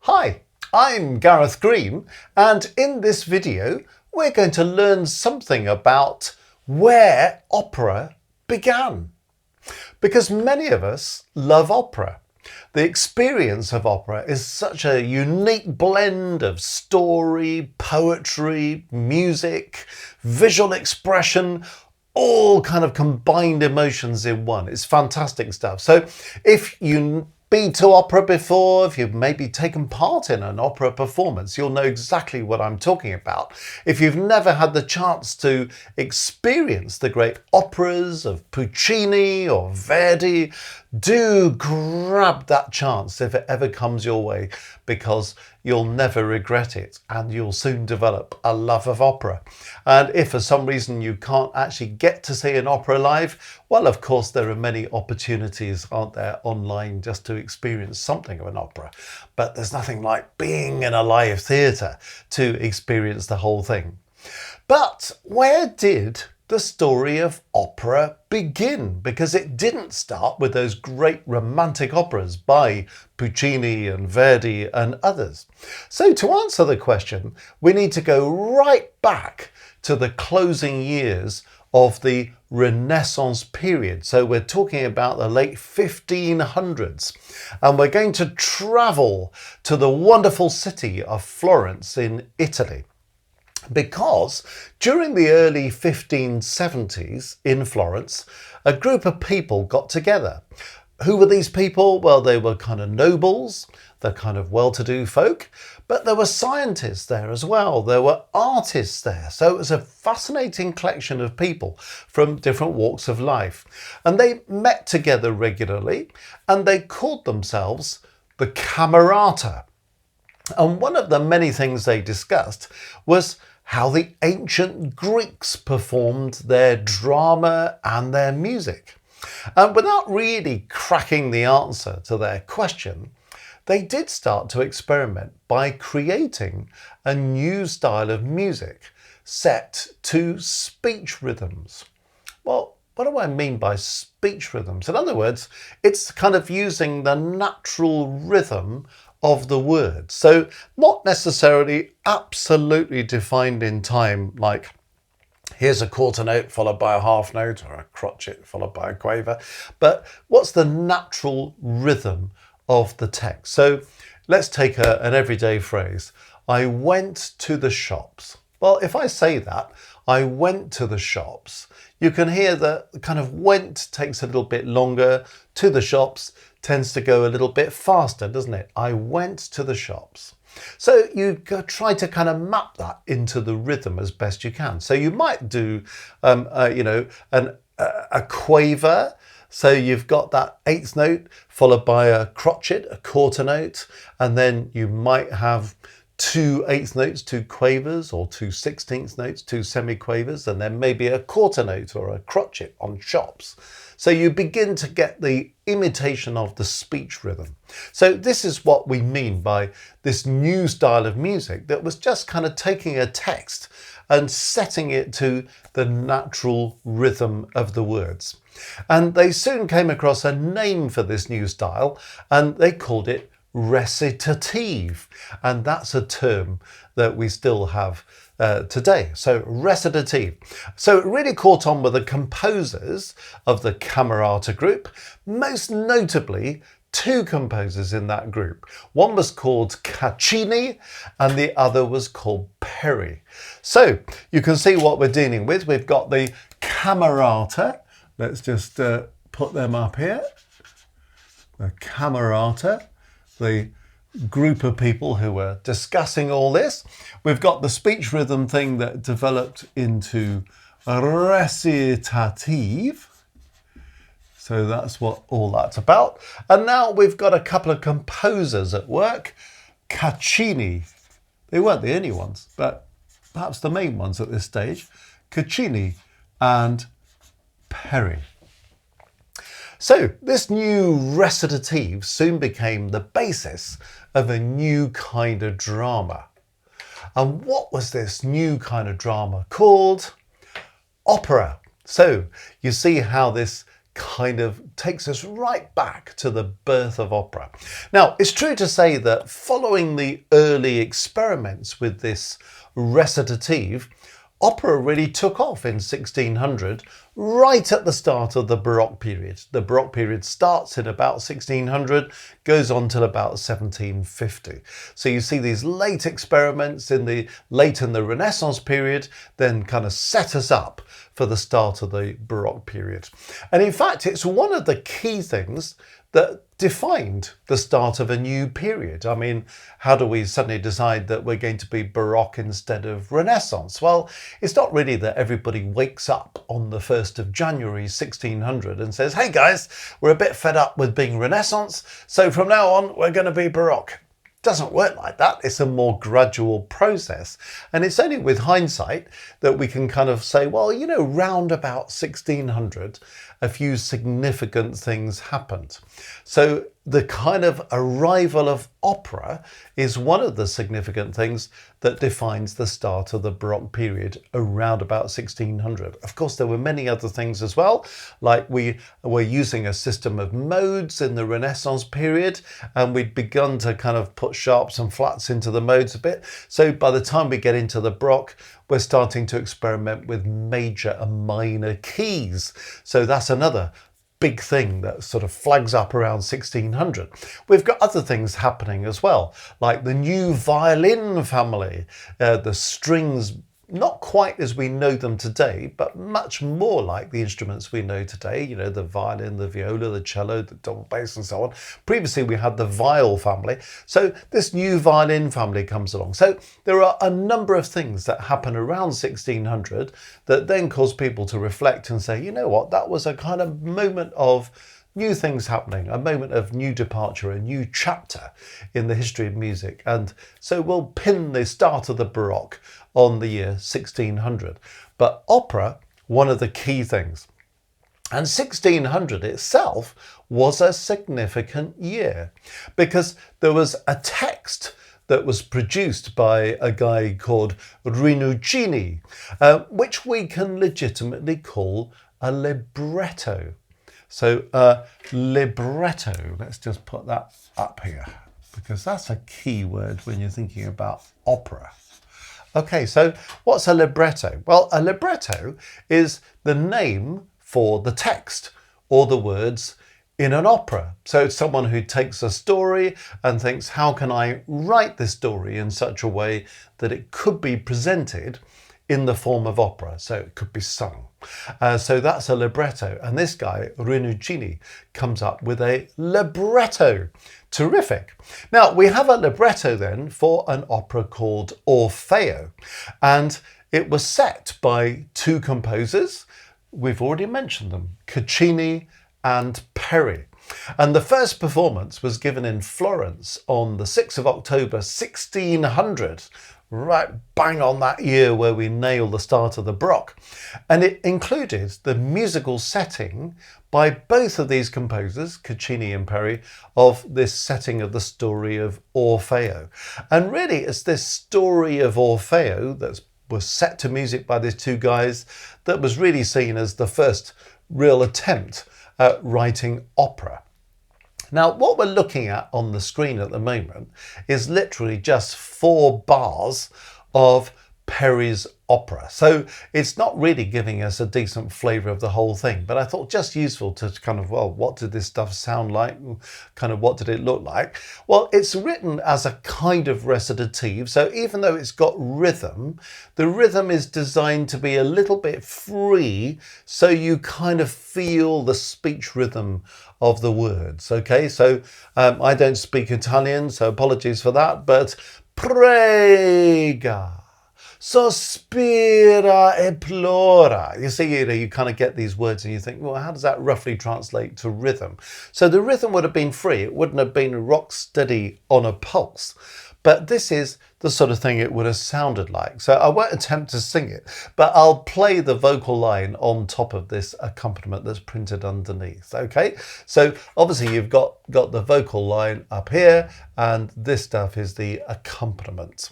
Hi, I'm Gareth Green, and in this video we're going to learn something about where opera began. Because many of us love opera. The experience of opera is such a unique blend of story, poetry, music, visual expression, all kind of combined emotions in one. It's fantastic stuff. So if you've been to opera before, if you've maybe taken part in an opera performance, you'll know exactly what I'm talking about. If you've never had the chance to experience the great operas of Puccini or Verdi, do grab that chance if it ever comes your way, because you'll never regret it and you'll soon develop a love of opera. And if for some reason you can't actually get to see an opera live, well, of course, there are many opportunities, aren't there, online just to experience something of an opera. But there's nothing like being in a live theatre to experience the whole thing. But where did the story of opera begin? Because it didn't start with those great romantic operas by Puccini and Verdi and others. So to answer the question, we need to go right back to the closing years of the Renaissance period. So we're talking about the late 1500s, and we're going to travel to the wonderful city of Florence in Italy. Because during the early 1570s in Florence, a group of people got together. Who were these people? Well, they were kind of nobles, the kind of well-to-do folk, but there were scientists there as well. There were artists there. So it was a fascinating collection of people from different walks of life. And they met together regularly, and they called themselves the Camerata. And one of the many things they discussed was how the ancient Greeks performed their drama and their music. And without really cracking the answer to their question, they did start to experiment by creating a new style of music set to speech rhythms. Well, what do I mean by speech rhythms? In other words, it's kind of using the natural rhythm of the words. So not necessarily absolutely defined in time, like here's a quarter note followed by a half note, or a crotchet followed by a quaver, but what's the natural rhythm of the text? So let's take an everyday phrase. I went to the shops. Well, if I say that, I went to the shops, you can hear that kind of went takes a little bit longer. To the shops tends to go a little bit faster, doesn't it? I went to the shops. So you try to kind of map that into the rhythm as best you can. So you might do, a quaver. So you've got that eighth note followed by a crotchet, a quarter note, and then you might have 2 eighth notes, 2 quavers, or 2 16th notes, 2 semiquavers, and then maybe a quarter note or a crotchet on chops. So you begin to get the imitation of the speech rhythm. So this is what we mean by this new style of music that was just kind of taking a text and setting it to the natural rhythm of the words. And they soon came across a name for this new style, and they called it recitative, and that's a term that we still have today. So recitative. So it really caught on with the composers of the Camerata group, most notably 2 composers in that group. One was called Caccini and the other was called Peri. So you can see what we're dealing with. We've got the Camerata. Let's just put them up here. The Camerata, the group of people who were discussing all this. We've got the speech rhythm thing that developed into recitative. So that's what all that's about. And now we've got a couple of composers at work. Caccini, they weren't the only ones, but perhaps the main ones at this stage. Caccini and Peri. So this new recitative soon became the basis of a new kind of drama. And what was this new kind of drama called? Opera. So you see how this kind of takes us right back to the birth of opera. Now, it's true to say that following the early experiments with this recitative, opera really took off in 1600, right at the start of the Baroque period. The Baroque period starts in about 1600, goes on till about 1750. So you see these late experiments in the Renaissance period, then kind of set us up for the start of the Baroque period. And in fact, it's one of the key things that defined the start of a new period. I mean, how do we suddenly decide that we're going to be Baroque instead of Renaissance? Well, it's not really that everybody wakes up on the 1st of January 1600 and says, hey guys, we're a bit fed up with being Renaissance, so from now on we're going to be Baroque. Doesn't work like that. It's a more gradual process. And it's only with hindsight that we can kind of say, well, you know, round about 1600, a few significant things happened. So the kind of arrival of opera is one of the significant things that defines the start of the Baroque period around about 1600. Of course, there were many other things as well, like we were using a system of modes in the Renaissance period, and we'd begun to kind of put sharps and flats into the modes a bit. So by the time we get into the Baroque, we're starting to experiment with major and minor keys. So that's another big thing that sort of flags up around 1600. We've got other things happening as well, like the new violin family, the strings not quite as we know them today, but much more like the instruments we know today, you know, the violin, the viola, the cello, the double bass and so on. Previously we had the viol family, so this new violin family comes along. So there are a number of things that happen around 1600 that then cause people to reflect and say, you know what, that was a kind of moment of new things happening, a moment of new departure, a new chapter in the history of music. And so we'll pin the start of the Baroque on the year 1600. But opera, one of the key things. And 1600 itself was a significant year because there was a text that was produced by a guy called Rinuccini, which we can legitimately call a libretto. So libretto, let's just put that up here because that's a key word when you're thinking about opera. Okay, so what's a libretto? Well, a libretto is the name for the text or the words in an opera. So it's someone who takes a story and thinks, how can I write this story in such a way that it could be presented in the form of opera, so it could be sung. So that's a libretto. And this guy, Rinuccini, comes up with a libretto. Terrific. Now, we have a libretto then for an opera called Orfeo. And it was set by two composers. We've already mentioned them, Caccini and Peri. And the first performance was given in Florence on the 6th of October, 1600, right bang on that year where we nail the start of the Baroque. And it included the musical setting by both of these composers, Caccini and Peri, of this setting of the story of Orfeo. And really it's this story of Orfeo that was set to music by these two guys that was really seen as the first real attempt at writing opera. Now, what we're looking at on the screen at the moment is literally just 4 bars of Peri's opera. So it's not really giving us a decent flavour of the whole thing, but I thought just useful to kind of, well, what did this stuff sound like? Kind of what did it look like? Well, it's written as a kind of recitative. So even though it's got rhythm, the rhythm is designed to be a little bit free. So you kind of feel the speech rhythm of the words. Okay, so I don't speak Italian, so apologies for that, but prega, sospira e plora. You see, you kind of get these words and you think, well, how does that roughly translate to rhythm? So the rhythm would have been free. It wouldn't have been rock steady on a pulse. But this is the sort of thing it would have sounded like. So I won't attempt to sing it, but I'll play the vocal line on top of this accompaniment that's printed underneath. Okay, so obviously you've got the vocal line up here, and this stuff is the accompaniment.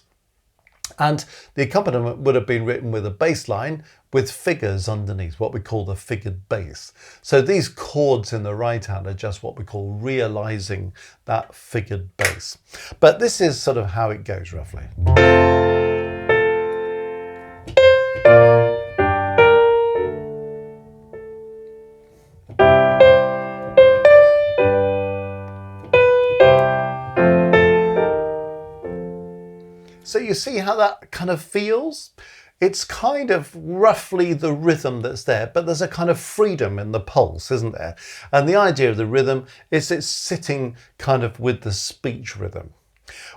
And the accompaniment would have been written with a bass line with figures underneath, what we call the figured bass. So these chords in the right hand are just what we call realizing that figured bass. But this is sort of how it goes roughly. So you see how that kind of feels? It's kind of roughly the rhythm that's there, but there's a kind of freedom in the pulse, isn't there? And the idea of the rhythm is it's sitting kind of with the speech rhythm.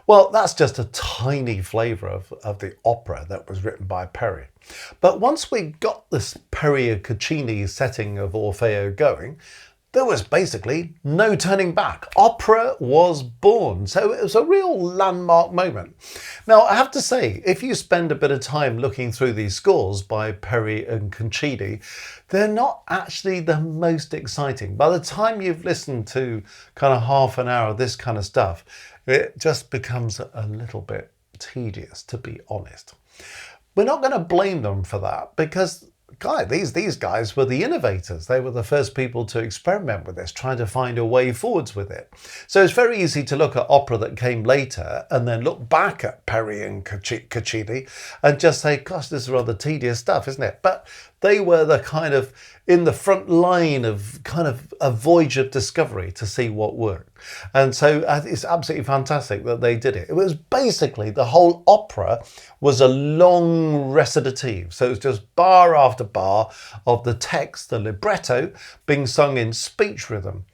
Well, that's just a tiny flavour of the opera that was written by Peri. But once we got this Peri e Caccini setting of Orfeo going, there was basically no turning back. Opera was born. So it was a real landmark moment. Now, I have to say, if you spend a bit of time looking through these scores by Peri and Caccini, they're not actually the most exciting. By the time you've listened to kind of half an hour of this kind of stuff, it just becomes a little bit tedious, to be honest. We're not going to blame them for that because these guys were the innovators. They were the first people to experiment with this, trying to find a way forwards with it. So it's very easy to look at opera that came later and then look back at Peri and Caccini and just say, gosh, this is rather tedious stuff, isn't it? But they were the kind of in the front line of kind of a voyage of discovery to see what worked. And so it's absolutely fantastic that they did it. It was basically the whole opera was a long recitative. So it's just bar after bar of the text, the libretto, being sung in speech rhythm.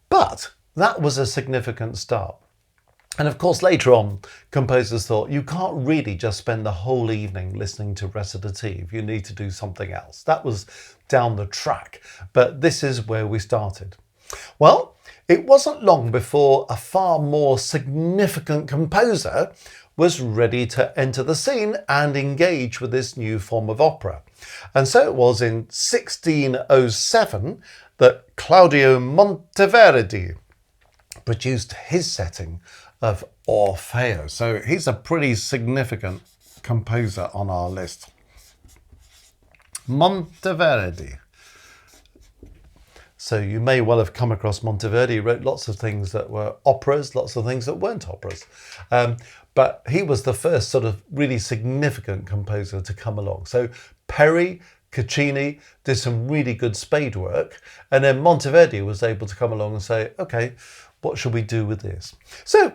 But that was a significant start. And of course, later on, composers thought you can't really just spend the whole evening listening to recitative. You need to do something else. That was down the track, but this is where we started. Well, it wasn't long before a far more significant composer was ready to enter the scene and engage with this new form of opera. And so it was in 1607 that Claudio Monteverdi produced his setting of Orfeo. So he's a pretty significant composer on our list. Monteverdi. So you may well have come across Monteverdi. He wrote lots of things that were operas, lots of things that weren't operas. But he was the first sort of really significant composer to come along. So Peri, Caccini did some really good spade work. And then Monteverdi was able to come along and say, okay, what should we do with this? So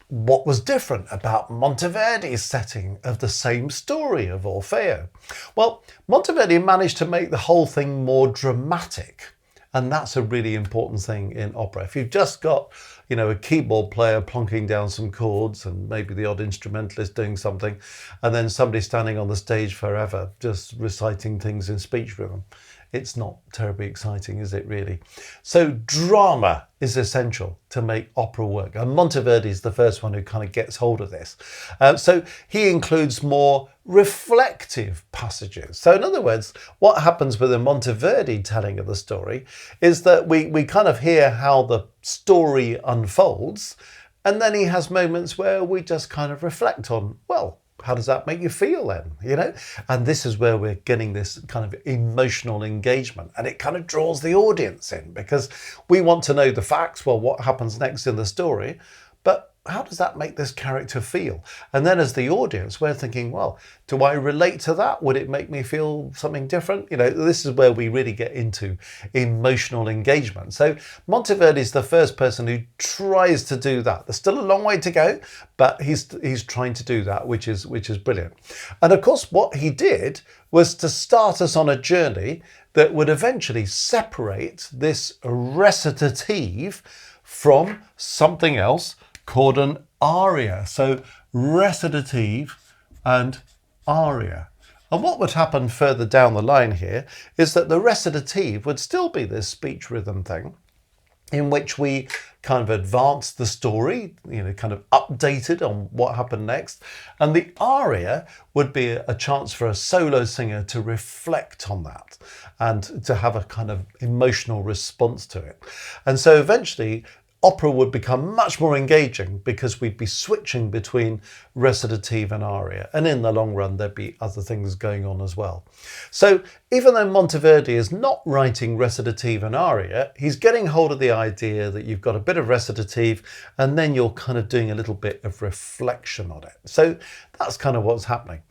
what was different about Monteverdi's setting of the same story of Orfeo? Well, Monteverdi managed to make the whole thing more dramatic. And that's a really important thing in opera. If you've just got, a keyboard player plonking down some chords and maybe the odd instrumentalist doing something, and then somebody standing on the stage forever just reciting things in speech rhythm, it's not terribly exciting, is it really? So drama is essential to make opera work. And Monteverdi is the first one who kind of gets hold of this. So he includes more reflective passages. So in other words, what happens with a Monteverdi telling of the story is that we kind of hear how the story unfolds. And then he has moments where we just kind of reflect on, well, how does that make you feel then, And this is where we're getting this kind of emotional engagement, and it kind of draws the audience in because we want to know the facts, well, what happens next in the story, but how does that make this character feel? And then as the audience, we're thinking, well, do I relate to that? Would it make me feel something different? This is where we really get into emotional engagement. So Monteverdi is the first person who tries to do that. There's still a long way to go, but he's trying to do that, which is brilliant. And of course, what he did was to start us on a journey that would eventually separate this recitative from something else called an aria. So recitative and aria. And what would happen further down the line here is that the recitative would still be this speech rhythm thing in which we kind of advance the story, kind of updated on what happened next. And the aria would be a chance for a solo singer to reflect on that and to have a kind of emotional response to it. And so eventually opera would become much more engaging because we'd be switching between recitative and aria, and in the long run there'd be other things going on as well. So even though Monteverdi is not writing recitative and aria, he's getting hold of the idea that you've got a bit of recitative and then you're kind of doing a little bit of reflection on it. So that's kind of what's happening.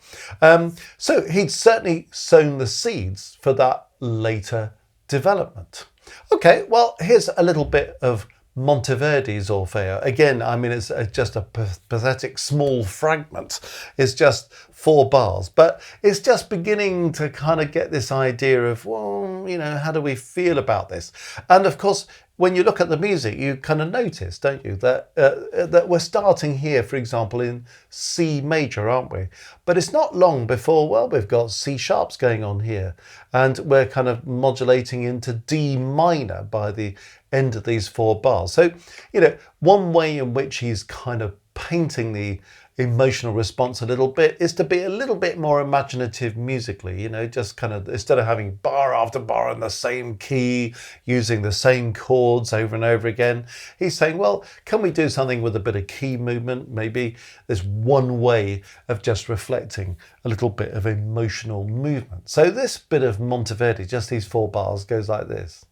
So he'd certainly sown the seeds for that later development. Okay, well, here's a little bit of Monteverdi's Orfeo. Again, I mean, it's just a pathetic small fragment. It's just 4 bars, but it's just beginning to kind of get this idea of, well, you know, how do we feel about this? And of course, when you look at the music, you kind of notice, don't you, that that we're starting here, for example, in C major, aren't we? But it's not long before, well, we've got C sharps going on here, and we're kind of modulating into D minor by the end of these 4 bars. So, you know, one way in which he's kind of painting the emotional response a little bit is to be a little bit more imaginative musically, you know, just kind of, instead of having bar after bar in the same key, using the same chords over and over again, he's saying, well, can we do something with a bit of key movement? Maybe there's one way of just reflecting a little bit of emotional movement. So this bit of Monteverdi, just these 4 bars, goes like this.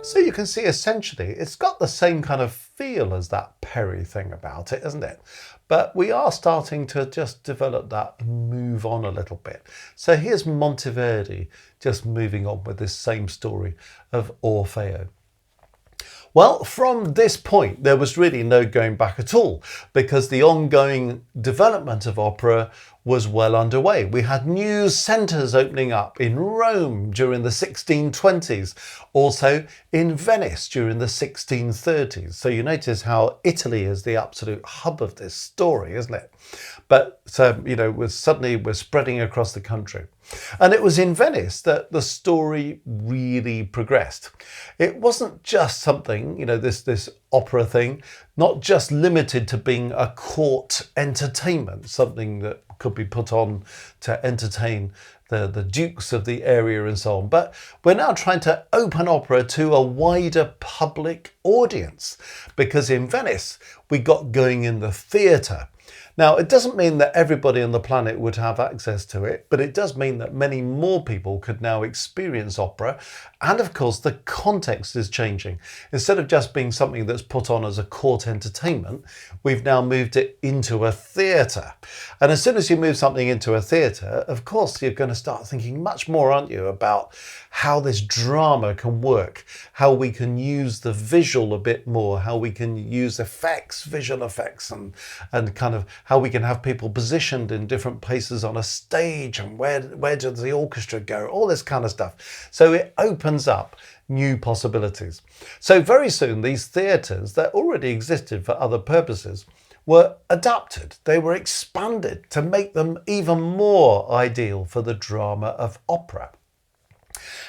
So you can see essentially it's got the same kind of feel as that Peri thing about it, isn't it? But we are starting to just develop that and move on a little bit. So here's Monteverdi just moving on with this same story of Orfeo. Well, from this point, there was really no going back at all, because the ongoing development of opera was well underway. We had new centres opening up in Rome during the 1620s, also in Venice during the 1630s. So you notice how Italy is the absolute hub of this story, isn't it? But so, you know, we're spreading across the country. And it was in Venice that the story really progressed. It wasn't just something, you know, this opera thing, not just limited to being a court entertainment, something that could be put on to entertain the dukes of the area and so on. But we're now trying to open opera to a wider public audience, because in Venice we got going in the theatre. Now, it doesn't mean that everybody on the planet would have access to it, but it does mean that many more people could now experience opera. And of course, the context is changing. Instead of just being something that's put on as a court entertainment, we've now moved it into a theatre. And as soon as you move something into a theatre, of course, you're going to start thinking much more, aren't you, about how this drama can work, how we can use the visual a bit more, how we can use effects, visual effects, and kind of how we can have people positioned in different places on a stage, and where does the orchestra go, all this kind of stuff. So it opens up new possibilities. So very soon these theatres that already existed for other purposes were adapted. They were expanded to make them even more ideal for the drama of opera.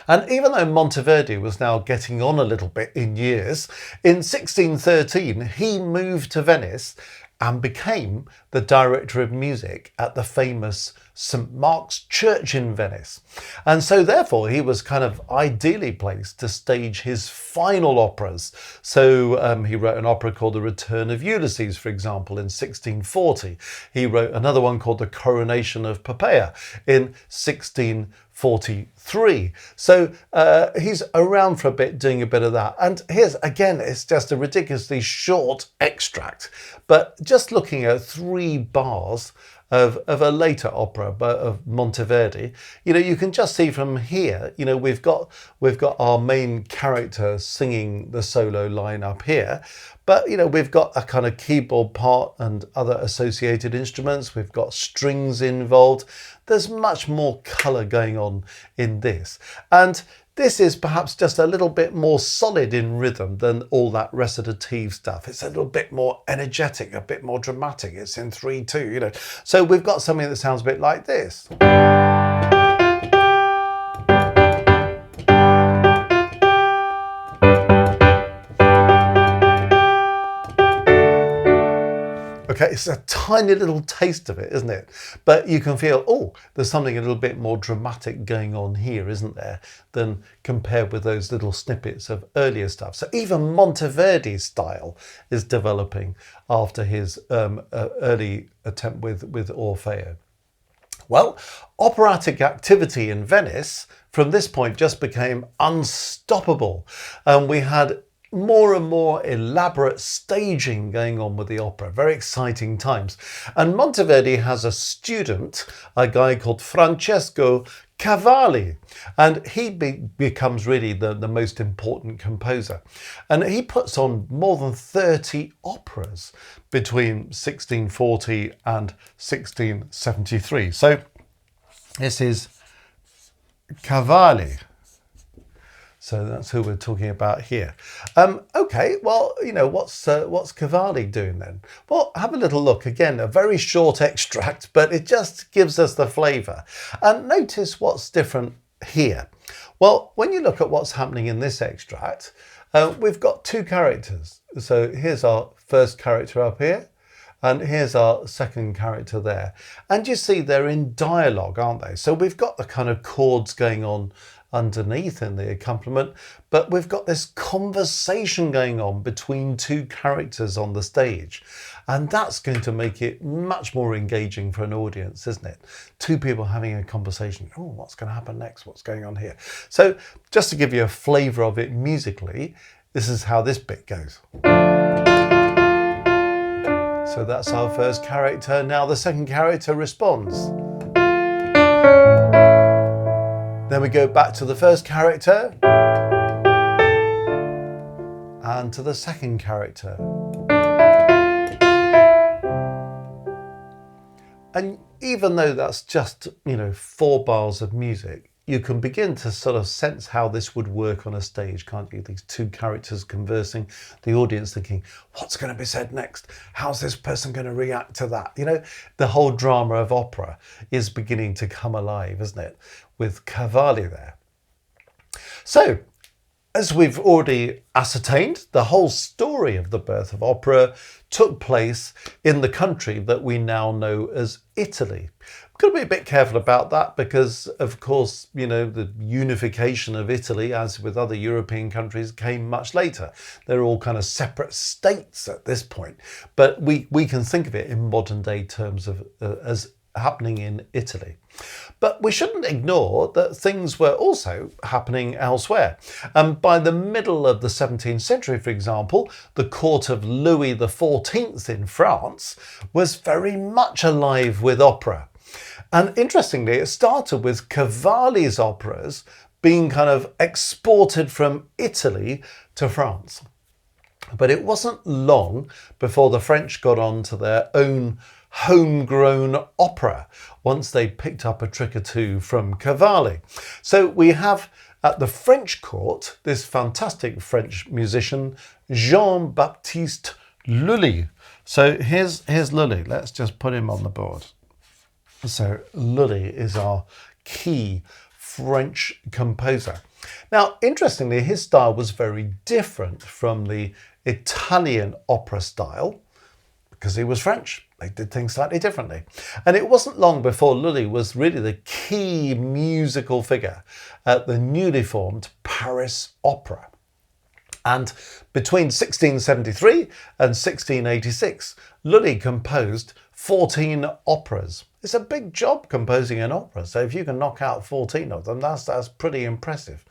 And even though Monteverdi was now getting on a little bit in years, in 1613 he moved to Venice and became the director of music at the famous St. Mark's Church in Venice. And so therefore he was kind of ideally placed to stage his final operas. So he wrote an opera called The Return of Ulysses, for example, in 1640. He wrote another one called The Coronation of Poppaea in 1643. So he's around for a bit doing a bit of that. And here's, again, it's just a ridiculously short extract, but just looking at 3 bars of a later opera of Monteverdi, you know, you can just see from here, you know, we've got our main character singing the solo line up here, but you know, we've got a kind of keyboard part and other associated instruments. We've got strings involved. There's much more colour going on in this, and this is perhaps just a little bit more solid in rhythm than all that recitative stuff. It's a little bit more energetic, a bit more dramatic. It's in 3/2, you know. So we've got something that sounds a bit like this. Okay, it's a tiny little taste of it, isn't it? But you can feel, oh, there's something a little bit more dramatic going on here, isn't there, than compared with those little snippets of earlier stuff. So even Monteverdi's style is developing after his early attempt with Orfeo. Well, operatic activity in Venice from this point just became unstoppable, and we had more and more elaborate staging going on with the opera. Very exciting times. And Monteverdi has a student, a guy called Francesco Cavalli, and he becomes really the most important composer. And he puts on more than 30 operas between 1640 and 1673. So this is Cavalli. So that's who we're talking about here. Okay, well, you know, what's Cavalli doing then? Well, have a little look. Again, a very short extract, but it just gives us the flavour. And notice what's different here. Well, when you look at what's happening in this extract, we've got two characters. So here's our first character up here, and here's our second character there. And you see they're in dialogue, aren't they? So we've got the kind of chords going on underneath in the accompaniment, but we've got this conversation going on between two characters on the stage, and that's going to make it much more engaging for an audience, isn't it? Two people having a conversation. Oh, what's going to happen next? What's going on here? So just to give you a flavour of it musically, this is how this bit goes. So that's our first character. Now the second character responds. Then we go back to the first character and to the second character. And even though that's just, you know, 4 bars of music, you can begin to sort of sense how this would work on a stage, can't you? These two characters conversing, the audience thinking, what's going to be said next? How's this person going to react to that? You know, the whole drama of opera is beginning to come alive, isn't it? With Cavalli there. So, as we've already ascertained, the whole story of the birth of opera took place in the country that we now know as Italy. We've got to be a bit careful about that because, of course, you know, the unification of Italy, as with other European countries, came much later. They're all kind of separate states at this point. But we can think of it in modern day terms of as happening in Italy. But we shouldn't ignore that things were also happening elsewhere. By the middle of the 17th century, for example, the court of Louis XIV in France was very much alive with opera. And interestingly, it started with Cavalli's operas being kind of exported from Italy to France. But it wasn't long before the French got on to their own homegrown opera once they picked up a trick or two from Cavalli. So we have at the French court this fantastic French musician, Jean-Baptiste Lully. So here's Lully. Let's just put him on the board. So Lully is our key French composer. Now, interestingly, his style was very different from the Italian opera style because he was French. They did things slightly differently. And it wasn't long before Lully was really the key musical figure at the newly formed Paris Opera. And between 1673 and 1686, Lully composed 14 operas. It's a big job composing an opera, so if you can knock out 14 of them, that's pretty impressive.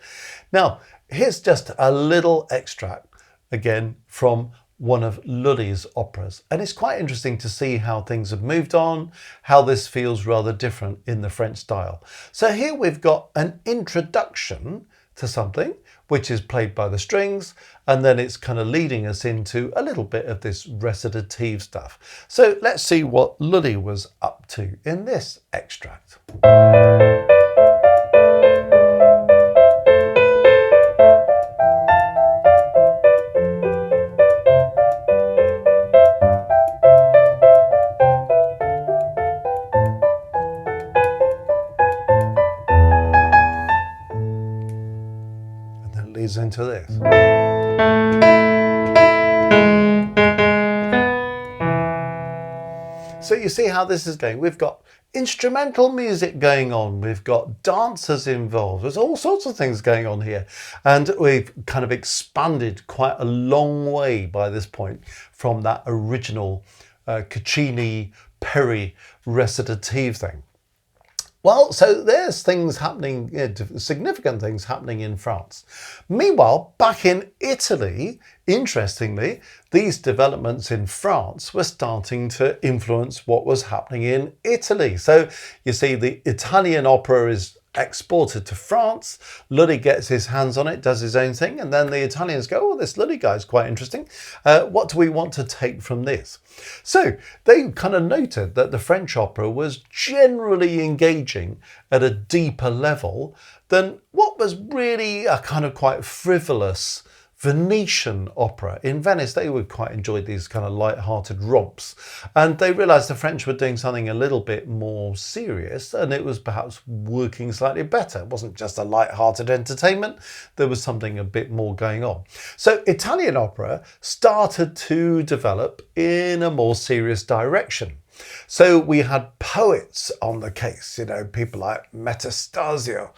Now, here's just a little extract, again, from one of Lully's operas. And it's quite interesting to see how things have moved on, how this feels rather different in the French style. So here we've got an introduction to something which is played by the strings, and then it's kind of leading us into a little bit of this recitative stuff. So let's see what Lully was up to in this extract. Leads into this. So you see how this is going. We've got instrumental music going on. We've got dancers involved. There's all sorts of things going on here. And we've kind of expanded quite a long way by this point from that original Caccini Peri recitative thing. Well, so there's things happening, significant things happening in France. Meanwhile, back in Italy, interestingly, these developments in France were starting to influence what was happening in Italy. So you see, the Italian opera is exported to France. Lully gets his hands on it, does his own thing, and then the Italians go, oh, this Lully guy's quite interesting. What do we want to take from this? So they kind of noted that the French opera was generally engaging at a deeper level than what was really a kind of quite frivolous Venetian opera. In Venice, they would quite enjoy these kind of light-hearted romps, and they realised the French were doing something a little bit more serious, and it was perhaps working slightly better. It wasn't just a light-hearted entertainment, there was something a bit more going on. So Italian opera started to develop in a more serious direction. So we had poets on the case, people like Metastasio,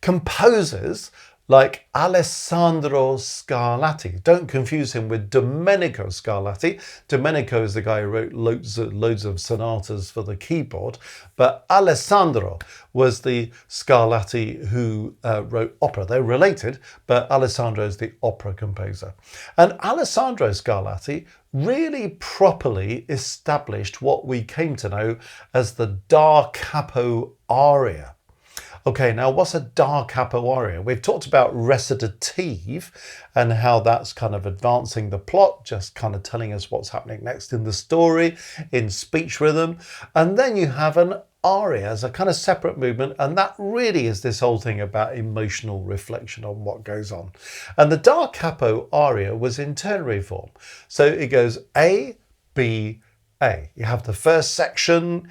composers like Alessandro Scarlatti. Don't confuse him with Domenico Scarlatti. Domenico is the guy who wrote loads of sonatas for the keyboard, but Alessandro was the Scarlatti who wrote opera. They're related, but Alessandro is the opera composer. And Alessandro Scarlatti really properly established what we came to know as the Da capo aria. Okay, now what's a da capo aria? We've talked about recitative and how that's kind of advancing the plot, just kind of telling us what's happening next in the story, in speech rhythm. And then you have an aria as a kind of separate movement, and that really is this whole thing about emotional reflection on what goes on. And the da capo aria was in ternary form. So it goes A, B, A. You have the first section,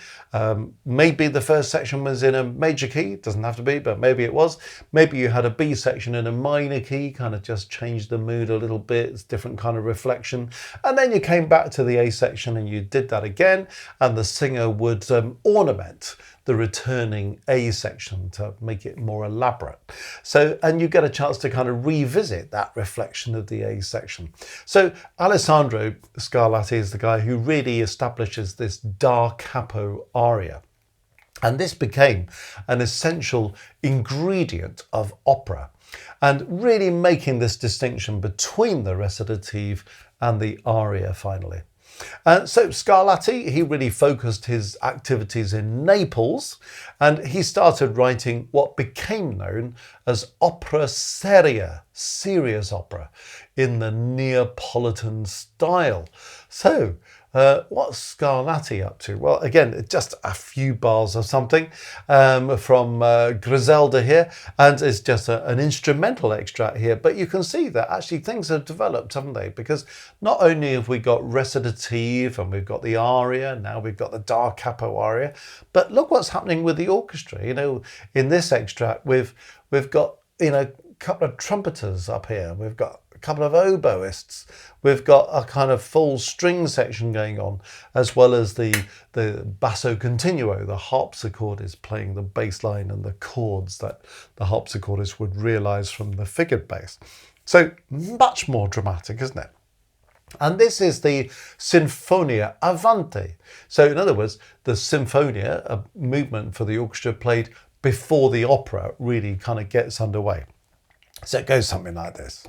maybe the first section was in a major key, doesn't have to be, but maybe it was. Maybe you had a B section in a minor key, kind of just changed the mood a little bit, it's different kind of reflection. And then you came back to the A section and you did that again, and the singer would ornament the returning A section to make it more elaborate. So, and you get a chance to kind of revisit that reflection of the A section. So Alessandro Scarlatti is the guy who really establishes this da capo aria. And this became an essential ingredient of opera, and really making this distinction between the recitative and the aria finally. So Scarlatti, he really focused his activities in Naples, and he started writing what became known as opera seria, serious opera, in the Neapolitan style. So what's Scarlatti up to? Well, again, just a few bars of something from Griselda here, and it's just an instrumental extract here, but you can see that actually things have developed, haven't they? Because not only have we got recitative and we've got the aria, now we've got the da capo aria, but look what's happening with the orchestra. In this extract, we've got a couple of trumpeters up here, we've got a couple of oboists, we've got a kind of full string section going on, as well as the basso continuo. The harpsichord is playing the bass line and the chords that the harpsichordist would realise from the figured bass. So much more dramatic, isn't it? And this is the Sinfonia Avanti. So in other words, the Sinfonia, a movement for the orchestra played before the opera really kind of gets underway. So it goes something like this.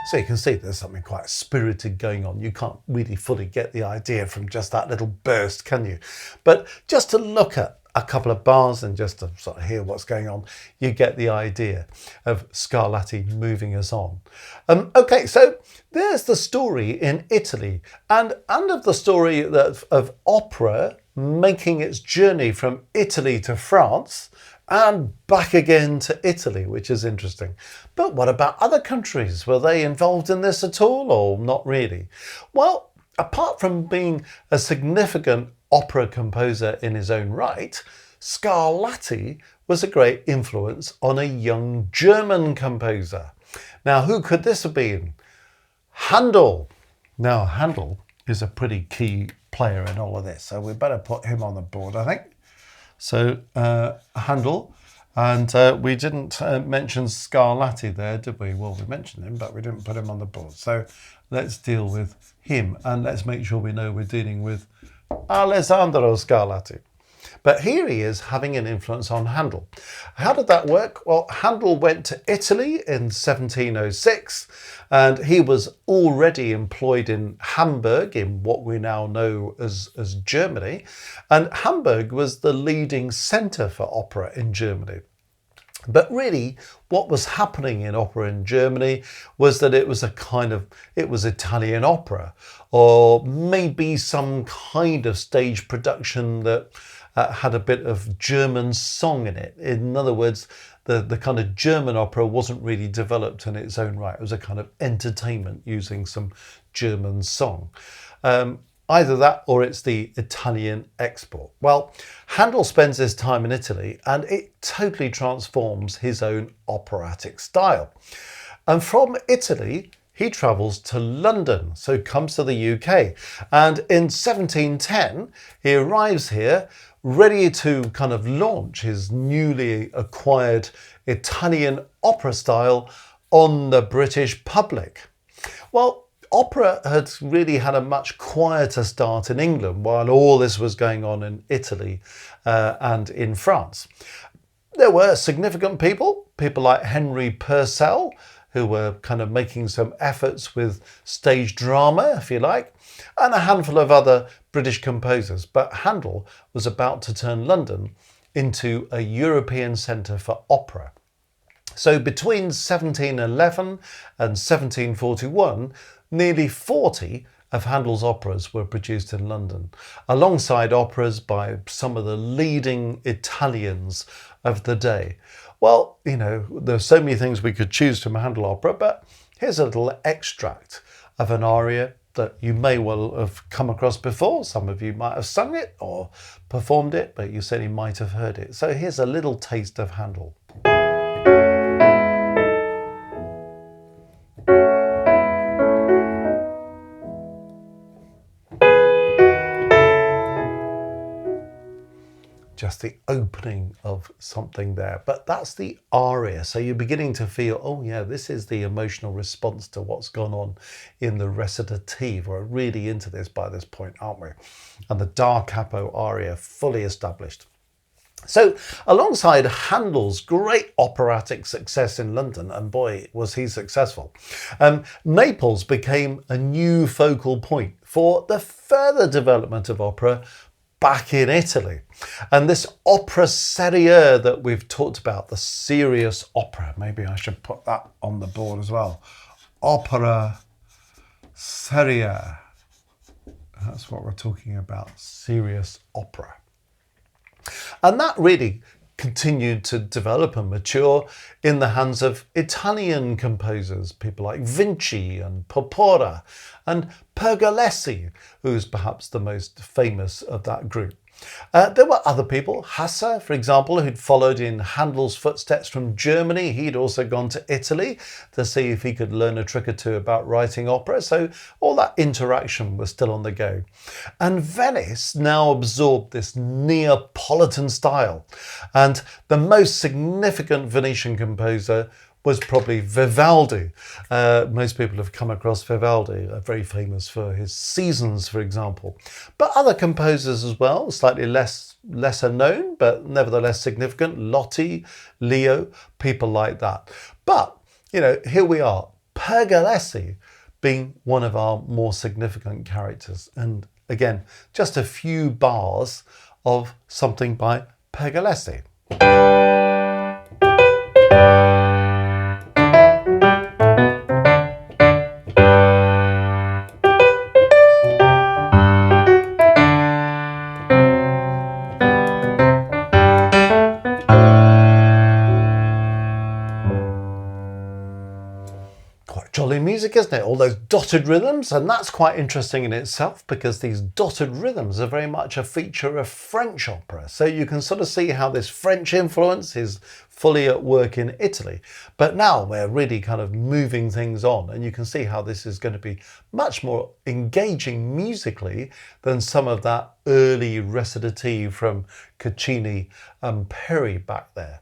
So you can see there's something quite spirited going on. You can't really fully get the idea from just that little burst, can you? But just to look at a couple of bars and just to sort of hear what's going on, you get the idea of Scarlatti moving us on. Okay, so there's the story in Italy, and of the story of opera making its journey from Italy to France and back again to Italy, which is interesting. But what about other countries? Were they involved in this at all, or not really? Well, apart from being a significant opera composer in his own right, Scarlatti was a great influence on a young German composer. Now, who could this have been? Handel. Now, Handel is a pretty key player in all of this, so we better put him on the board, I think. So, Handel. And we didn't mention Scarlatti there, did we? Well, we mentioned him, but we didn't put him on the board. So let's deal with him, and let's make sure we know we're dealing with Alessandro Scarlatti. But here he is having an influence on Handel. How did that work? Well, Handel went to Italy in 1706, and he was already employed in Hamburg, in what we now know as Germany. And Hamburg was the leading centre for opera in Germany. But really, what was happening in opera in Germany was that it was it was Italian opera, or maybe some kind of stage production that had a bit of German song in it. In other words, the kind of German opera wasn't really developed in its own right. It was a kind of entertainment using some German song. Either that or it's the Italian export. Well, Handel spends his time in Italy and it totally transforms his own operatic style. And from Italy, he travels to London, so comes to the UK. And in 1710, he arrives here ready to kind of launch his newly acquired Italian opera style on the British public. Well, opera had really had a much quieter start in England while all this was going on in Italy and in France. There were significant people like Henry Purcell, who were kind of making some efforts with stage drama, if you like, and a handful of other British composers. But Handel was about to turn London into a European centre for opera. So between 1711 and 1741, nearly 40 of Handel's operas were produced in London, alongside operas by some of the leading Italians of the day. Well, you know, there's so many things we could choose from a Handel opera, but here's a little extract of an aria that you may well have come across before. Some of you might have sung it or performed it, but you certainly might have heard it. So here's a little taste of Handel. Just the opening of something there, but that's the aria. So you're beginning to feel, oh yeah, this is the emotional response to what's gone on in the recitative. We're really into this by this point, aren't we? And the da capo aria fully established. So alongside Handel's great operatic success in London, and boy, was he successful, Naples became a new focal point for the further development of opera back in Italy. And this opera seria that we've talked about, the serious opera, maybe I should put that on the board as well. Opera seria. That's what we're talking about, serious opera. And that really continued to develop and mature in the hands of Italian composers, people like Vinci and Porpora and Pergolesi, who's perhaps the most famous of that group. There were other people, Hasse, for example, who'd followed in Handel's footsteps from Germany. He'd also gone to Italy to see if he could learn a trick or two about writing opera. So all that interaction was still on the go. And Venice now absorbed this Neapolitan style. And the most significant Venetian composer was probably Vivaldi. Most people have come across Vivaldi, very famous for his Seasons, for example. But other composers as well, slightly lesser known, but nevertheless significant. Lotti, Leo, people like that. But, you know, here we are, Pergolesi being one of our more significant characters. And again, just a few bars of something by Pergolesi. Jolly music, isn't it? All those dotted rhythms, and that's quite interesting in itself because these dotted rhythms are very much a feature of French opera. So you can sort of see how this French influence is fully at work in Italy. But now we're really kind of moving things on, and you can see how this is going to be much more engaging musically than some of that early recitative from Caccini and Peri back there.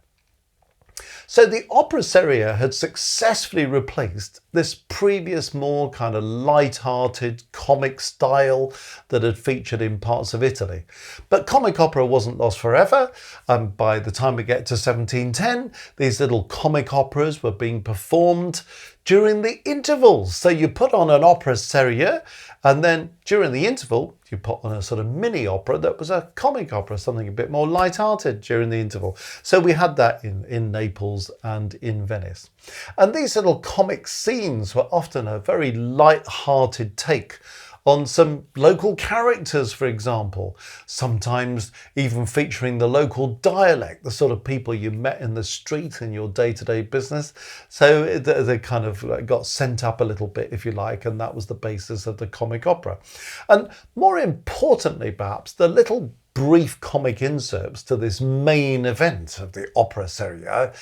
So the opera seria had successfully replaced this previous more kind of light-hearted comic style that had featured in parts of Italy. But comic opera wasn't lost forever. By the time we get to 1710, these little comic operas were being performed during the intervals. So you put on an opera seria, and then during the interval, you put on a sort of mini opera that was a comic opera, something a bit more light-hearted during the interval. So we had that in Naples and in Venice. And these little comic scenes were often a very light-hearted take on some local characters, for example, sometimes even featuring the local dialect, the sort of people you met in the street in your day-to-day business. So they kind of got sent up a little bit, if you like, and that was the basis of the comic opera. And more importantly, perhaps, the little brief comic inserts to this main event of the opera seria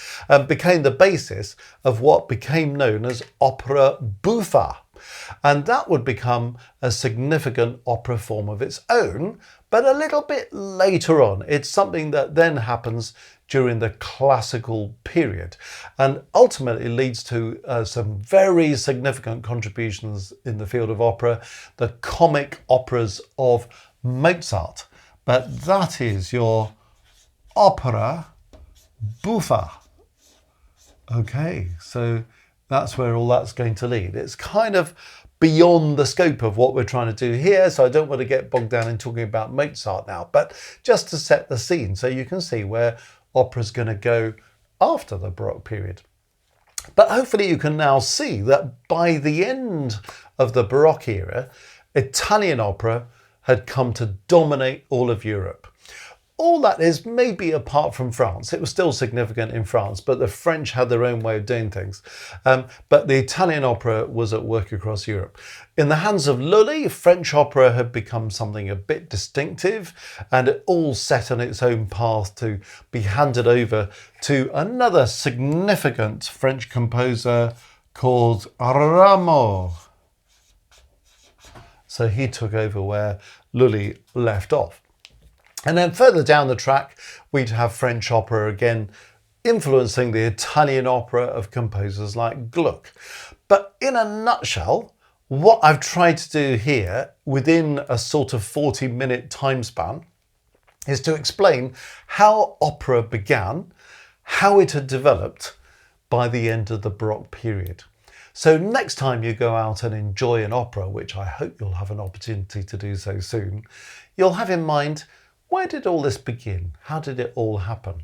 became the basis of what became known as opera buffa. And that would become a significant opera form of its own, but a little bit later on. It's something that then happens during the classical period and ultimately leads to some very significant contributions in the field of opera, the comic operas of Mozart. But that is your opera buffa. Okay, so that's where all that's going to lead. It's kind of beyond the scope of what we're trying to do here, so I don't want to get bogged down in talking about Mozart now, but just to set the scene so you can see where opera's going to go after the Baroque period. But hopefully you can now see that by the end of the Baroque era, Italian opera had come to dominate all of Europe. All that is, maybe apart from France. It was still significant in France, but the French had their own way of doing things. But the Italian opera was at work across Europe. In the hands of Lully, French opera had become something a bit distinctive, and it all set on its own path to be handed over to another significant French composer called Rameau. So he took over where Lully left off. And then further down the track, we'd have French opera again influencing the Italian opera of composers like Gluck. But in a nutshell, what I've tried to do here within a sort of 40-minute time span is to explain how opera began, how it had developed by the end of the Baroque period. So next time you go out and enjoy an opera, which I hope you'll have an opportunity to do so soon, you'll have in mind, where did all this begin? How did it all happen?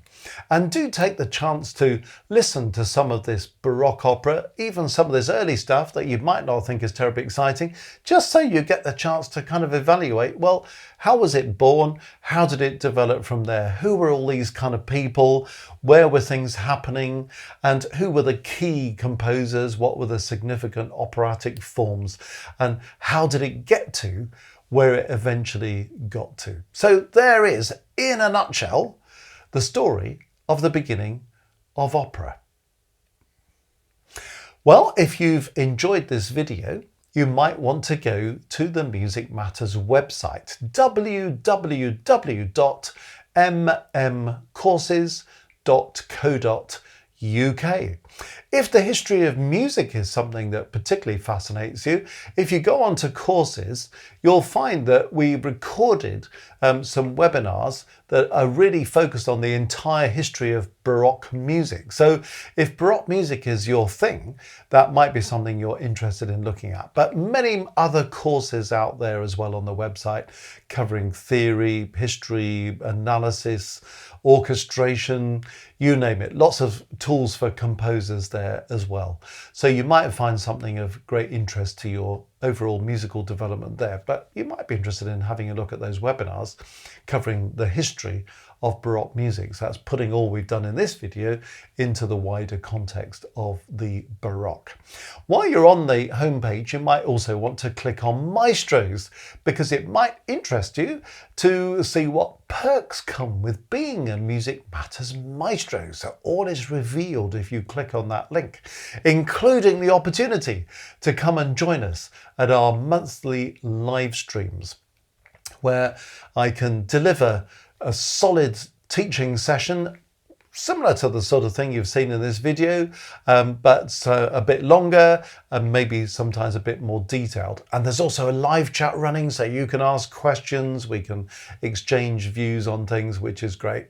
And do take the chance to listen to some of this Baroque opera, even some of this early stuff that you might not think is terribly exciting, just so you get the chance to kind of evaluate, well, how was it born? How did it develop from there? Who were all these kind of people? Where were things happening? And who were the key composers? What were the significant operatic forms? And how did it get to where it eventually got to? So there is, in a nutshell, the story of the beginning of opera. Well, if you've enjoyed this video, you might want to go to the Music Matters website, www.mmcourses.co.uk. If the history of music is something that particularly fascinates you, if you go on to courses, you'll find that we recorded some webinars that are really focused on the entire history of Baroque music. So if Baroque music is your thing, that might be something you're interested in looking at. But many other courses out there as well on the website covering theory, history, analysis, orchestration, you name it. Lots of tools for composers there as well. So you might find something of great interest to your overall musical development there, but you might be interested in having a look at those webinars covering the history of Baroque music. So that's putting all we've done in this video into the wider context of the Baroque. While you're on the homepage, you might also want to click on Maestros, because it might interest you to see what perks come with being a Music Matters Maestro. So all is revealed if you click on that link, including the opportunity to come and join us at our monthly live streams, where I can deliver a solid teaching session similar to the sort of thing you've seen in this video, but a bit longer and maybe sometimes a bit more detailed. And there's also a live chat running, so you can ask questions, we can exchange views on things, which is great.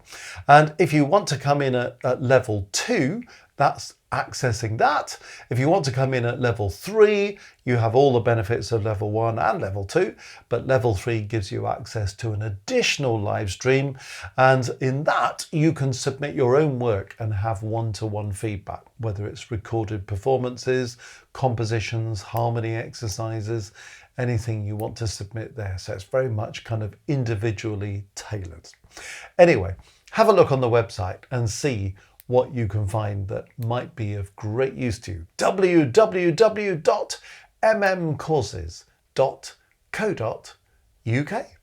And if you want to come in at level 2, that's accessing that. If you want to come in at level 3, you have all the benefits of level 1 and level 2, but level 3 gives you access to an additional live stream, and in that you can submit your own work and have one-to-one feedback, whether it's recorded performances, compositions, harmony exercises, anything you want to submit there. So it's very much kind of individually tailored. Anyway, have a look on the website and see what you can find that might be of great use to you. www.mmcourses.co.uk